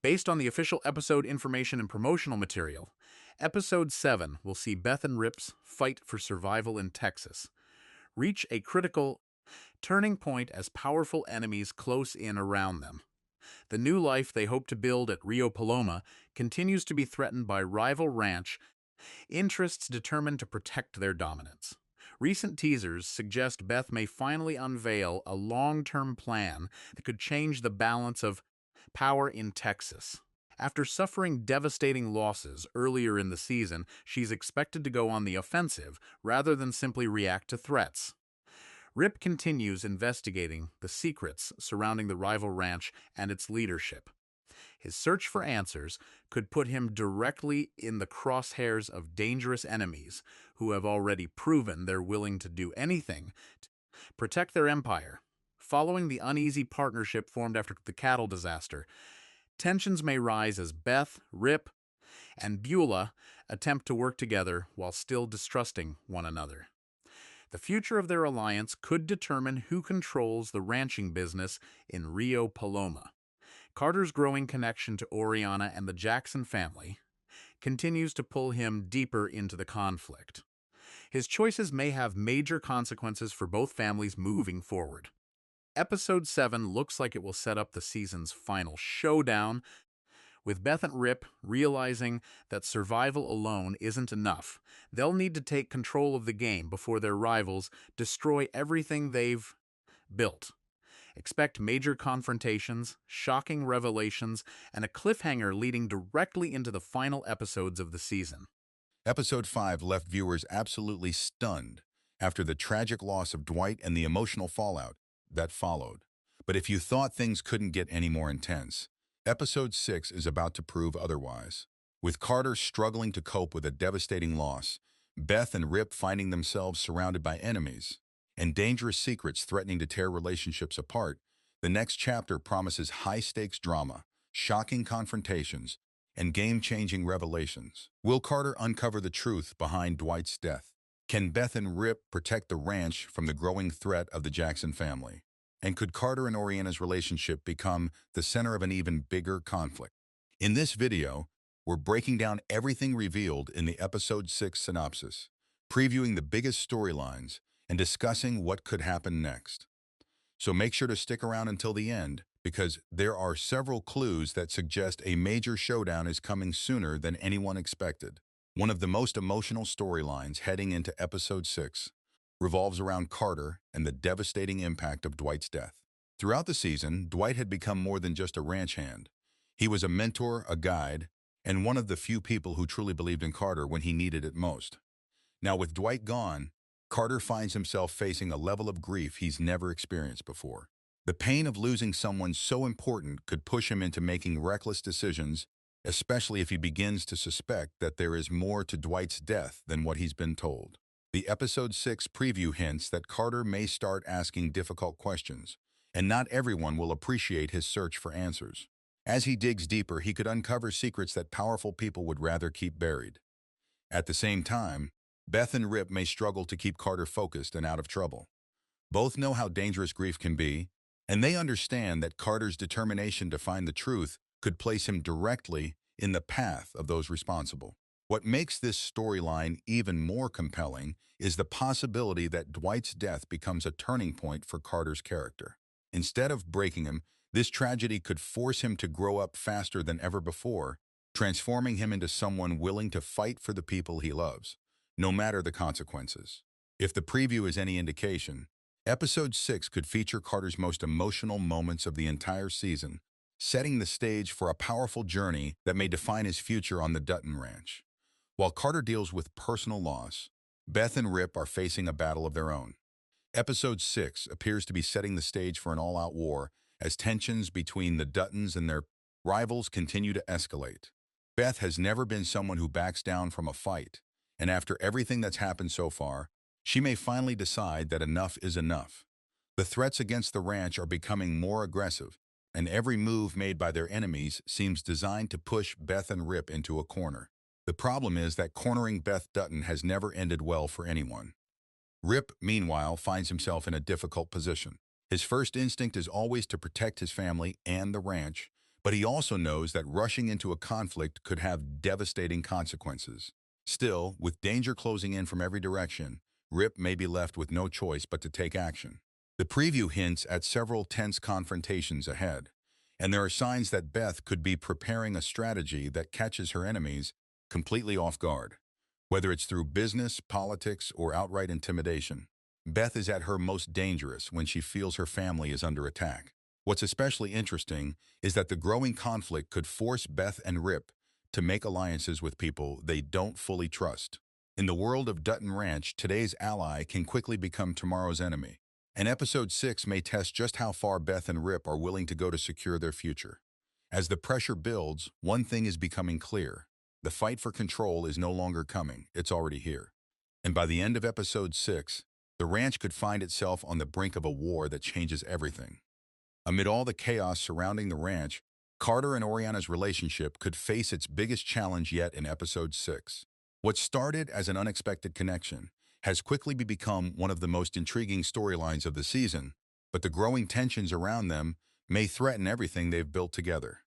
Based on the official episode information and promotional material, Episode 7 will see Beth and Rip's fight for survival in Texas reach a critical turning point as powerful enemies close in around them. The new life they hope to build at Rio Paloma continues to be threatened by rival ranch interests determined to protect their dominance. Recent teasers suggest Beth may finally unveil a long-term plan that could change the balance of power in Texas. After suffering devastating losses earlier in the season, she's expected to go on the offensive rather than simply react to threats. Rip continues investigating the secrets surrounding the rival ranch and its leadership. His search for answers could put him directly in the crosshairs of dangerous enemies who have already proven they're willing to do anything to protect their empire. Following the uneasy partnership formed after the cattle disaster, tensions may rise as Beth, Rip, and Beulah attempt to work together while still distrusting one another. The future of their alliance could determine who controls the ranching business in Rio Paloma. Carter's growing connection to Oreana and the Jackson family continues to pull him deeper into the conflict. His choices may have major consequences for both families moving forward. Episode 7 looks like it will set up the season's final showdown, with Beth and Rip realizing that survival alone isn't enough. They'll need to take control of the game before their rivals destroy everything they've built. Expect major confrontations, shocking revelations, and a cliffhanger leading directly into the final episodes of the season. Episode 5 left viewers absolutely stunned after the tragic loss of Dwight and the emotional fallout that followed. But if you thought things couldn't get any more intense, Episode 6 is about to prove otherwise. With Carter struggling to cope with a devastating loss, Beth and Rip finding themselves surrounded by enemies, and dangerous secrets threatening to tear relationships apart, the next chapter promises high-stakes drama, shocking confrontations, and game-changing revelations. Will Carter uncover the truth behind Dwight's death? Can Beth and Rip protect the ranch from the growing threat of the Jackson family? And could Carter and Oreana's relationship become the center of an even bigger conflict? In this video, we're breaking down everything revealed in the Episode 6 synopsis, previewing the biggest storylines, and discussing what could happen next. So make sure to stick around until the end, because there are several clues that suggest a major showdown is coming sooner than anyone expected. One of the most emotional storylines heading into Episode 6 revolves around Carter and the devastating impact of Dwight's death. Throughout the season, Dwight had become more than just a ranch hand. He was a mentor, a guide, and one of the few people who truly believed in Carter when he needed it most. Now, with Dwight gone, Carter finds himself facing a level of grief he's never experienced before. The pain of losing someone so important could push him into making reckless decisions, especially if he begins to suspect that there is more to Dwight's death than what he's been told. The Episode 6 preview hints that Carter may start asking difficult questions, and not everyone will appreciate his search for answers. As he digs deeper, he could uncover secrets that powerful people would rather keep buried. At the same time, Beth and Rip may struggle to keep Carter focused and out of trouble. Both know how dangerous grief can be, and they understand that Carter's determination to find the truth could place him directly in the path of those responsible. What makes this storyline even more compelling is the possibility that Dwight's death becomes a turning point for Carter's character. Instead of breaking him, this tragedy could force him to grow up faster than ever before, transforming him into someone willing to fight for the people he loves, no matter the consequences. If the preview is any indication, Episode 6 could feature Carter's most emotional moments of the entire season, setting the stage for a powerful journey that may define his future on the Dutton Ranch. While Carter deals with personal loss, Beth and Rip are facing a battle of their own. Episode 6 appears to be setting the stage for an all-out war as tensions between the Duttons and their rivals continue to escalate. Beth has never been someone who backs down from a fight, and after everything that's happened so far, she may finally decide that enough is enough. The threats against the ranch are becoming more aggressive, and every move made by their enemies seems designed to push Beth and Rip into a corner. The problem is that cornering Beth Dutton has never ended well for anyone. Rip, meanwhile, finds himself in a difficult position. His first instinct is always to protect his family and the ranch, But he also knows that rushing into a conflict could have devastating consequences. Still, with danger closing in from every direction, Rip may be left with no choice but to take action. The preview hints at several tense confrontations ahead, and there are signs that Beth could be preparing a strategy that catches her enemies completely off guard. Whether it's through business, politics, or outright intimidation, Beth is at her most dangerous when she feels her family is under attack. What's especially interesting is that the growing conflict could force Beth and Rip to make alliances with people they don't fully trust. In the world of Dutton Ranch, today's ally can quickly become tomorrow's enemy, and Episode 6 may test just how far Beth and Rip are willing to go to secure their future. As the pressure builds, one thing is becoming clear. The fight for control is no longer coming, it's already here. And by the end of Episode 6, the ranch could find itself on the brink of a war that changes everything. Amid all the chaos surrounding the ranch, Carter and Oreana's relationship could face its biggest challenge yet in Episode 6. What started as an unexpected connection has quickly become one of the most intriguing storylines of the season, but the growing tensions around them may threaten everything they've built together.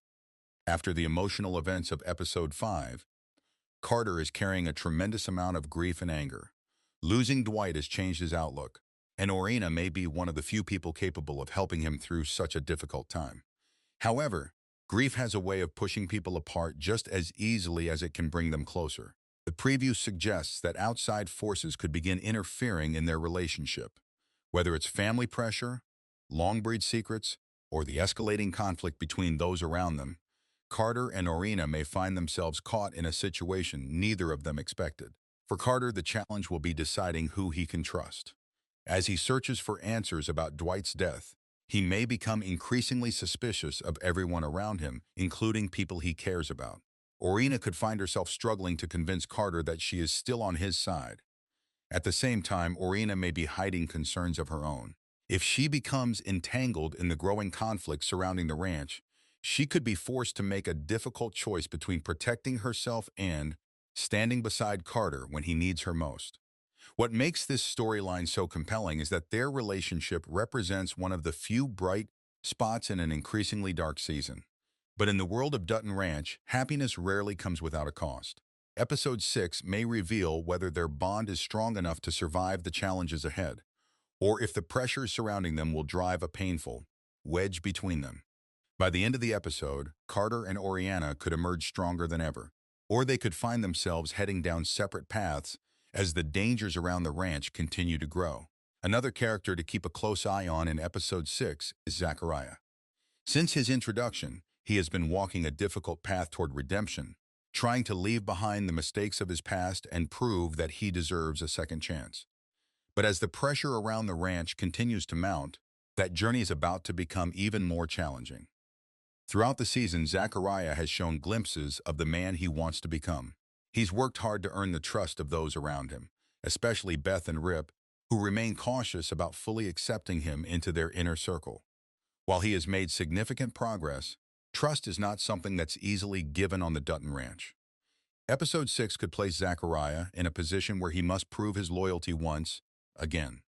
After the emotional events of Episode 5, Carter is carrying a tremendous amount of grief and anger. Losing Dwight has changed his outlook, and Oreana may be one of the few people capable of helping him through such a difficult time. However, grief has a way of pushing people apart just as easily as it can bring them closer. The preview suggests that outside forces could begin interfering in their relationship. Whether it's family pressure, long-breed secrets, or the escalating conflict between those around them, Carter and Oreana may find themselves caught in a situation neither of them expected. For Carter, the challenge will be deciding who he can trust. As he searches for answers about Dwight's death, he may become increasingly suspicious of everyone around him, including people he cares about. Oreana could find herself struggling to convince Carter that she is still on his side. At the same time, Oreana may be hiding concerns of her own. If she becomes entangled in the growing conflict surrounding the ranch, she could be forced to make a difficult choice between protecting herself and standing beside Carter when he needs her most. What makes this storyline so compelling is that their relationship represents one of the few bright spots in an increasingly dark season. But in the world of Dutton Ranch, happiness rarely comes without a cost. Episode 6 may reveal whether their bond is strong enough to survive the challenges ahead, or if the pressures surrounding them will drive a painful wedge between them. By the end of the episode, Carter and Oreana could emerge stronger than ever, or they could find themselves heading down separate paths as the dangers around the ranch continue to grow. Another character to keep a close eye on in Episode 6 is Zachariah. Since his introduction, he has been walking a difficult path toward redemption, trying to leave behind the mistakes of his past and prove that he deserves a second chance. But as the pressure around the ranch continues to mount, that journey is about to become even more challenging. Throughout the season, Zachariah has shown glimpses of the man he wants to become. He's worked hard to earn the trust of those around him, especially Beth and Rip, who remain cautious about fully accepting him into their inner circle. While he has made significant progress, trust is not something that's easily given on the Dutton Ranch. Episode 6 could place Zachariah in a position where he must prove his loyalty once again.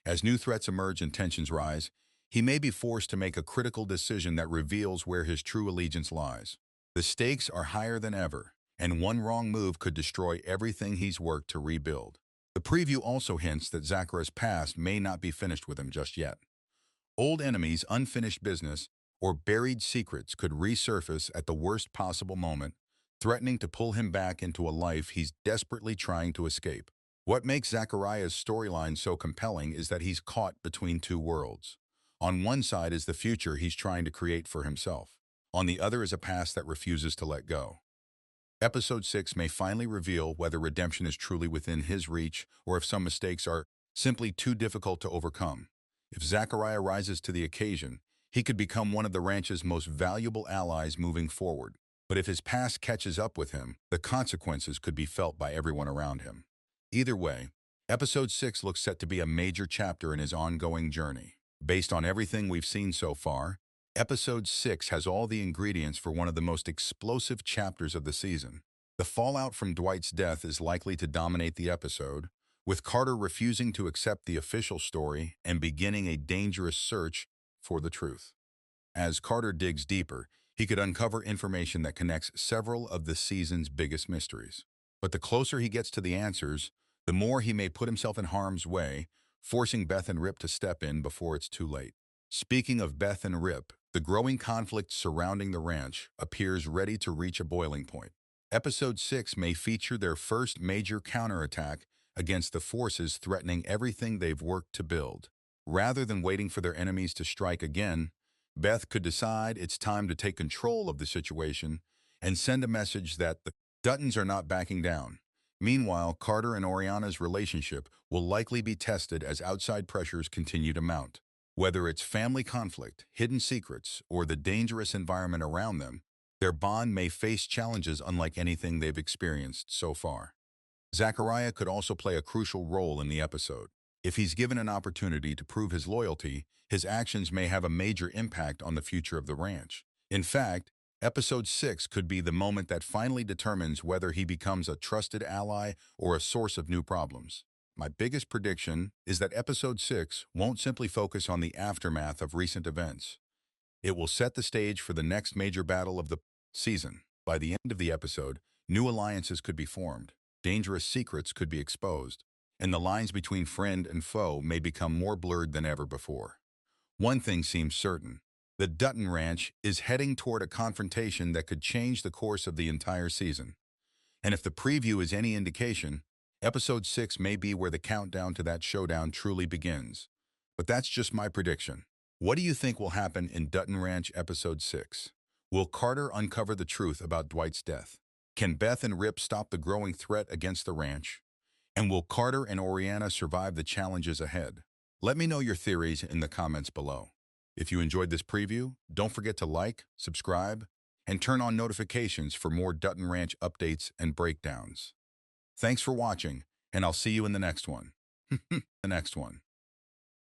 As new threats emerge and tensions rise, he may be forced to make a critical decision that reveals where his true allegiance lies. The stakes are higher than ever, and one wrong move could destroy everything he's worked to rebuild. The preview also hints that Zachariah's past may not be finished with him just yet. Old enemies, unfinished business, or buried secrets could resurface at the worst possible moment, threatening to pull him back into a life he's desperately trying to escape. What makes Zachariah's storyline so compelling is that he's caught between two worlds. On one side is the future he's trying to create for himself. On the other is a past that refuses to let go. Episode 6 may finally reveal whether redemption is truly within his reach or if some mistakes are simply too difficult to overcome. If Zachariah rises to the occasion, he could become one of the ranch's most valuable allies moving forward. But if his past catches up with him, the consequences could be felt by everyone around him. Either way, Episode 6 looks set to be a major chapter in his ongoing journey. Based on everything we've seen so far, Episode 6 has all the ingredients for one of the most explosive chapters of the season. The fallout from Dwight's death is likely to dominate the episode, with Carter refusing to accept the official story and beginning a dangerous search for the truth. As Carter digs deeper, he could uncover information that connects several of the season's biggest mysteries. But the closer he gets to the answers, the more he may put himself in harm's way, forcing Beth and Rip to step in before it's too late. Speaking of Beth and Rip, the growing conflict surrounding the ranch appears ready to reach a boiling point. Episode 6 may feature their first major counterattack against the forces threatening everything they've worked to build. Rather than waiting for their enemies to strike again, Beth could decide it's time to take control of the situation and send a message that the Duttons are not backing down. Meanwhile, Carter and Oreana's relationship will likely be tested as outside pressures continue to mount. Whether it's family conflict, hidden secrets, or the dangerous environment around them, their bond may face challenges unlike anything they've experienced so far. Zachariah could also play a crucial role in the episode. If he's given an opportunity to prove his loyalty, his actions may have a major impact on the future of the ranch. In fact, Episode 6 could be the moment that finally determines whether he becomes a trusted ally or a source of new problems. My biggest prediction is that Episode 6 won't simply focus on the aftermath of recent events. It will set the stage for the next major battle of the season. By the end of the episode, new alliances could be formed, dangerous secrets could be exposed, and the lines between friend and foe may become more blurred than ever before. One thing seems certain. The Dutton Ranch is heading toward a confrontation that could change the course of the entire season. And if the preview is any indication, Episode 6 may be where the countdown to that showdown truly begins. But that's just my prediction. What do you think will happen in Dutton Ranch Episode 6? Will Carter uncover the truth about Dwight's death? Can Beth and Rip stop the growing threat against the ranch? And will Carter and Oreana survive the challenges ahead? Let me know your theories in the comments below. If you enjoyed this preview, don't forget to like, subscribe, and turn on notifications for more Dutton Ranch updates and breakdowns. Thanks for watching, and I'll see you in the next one.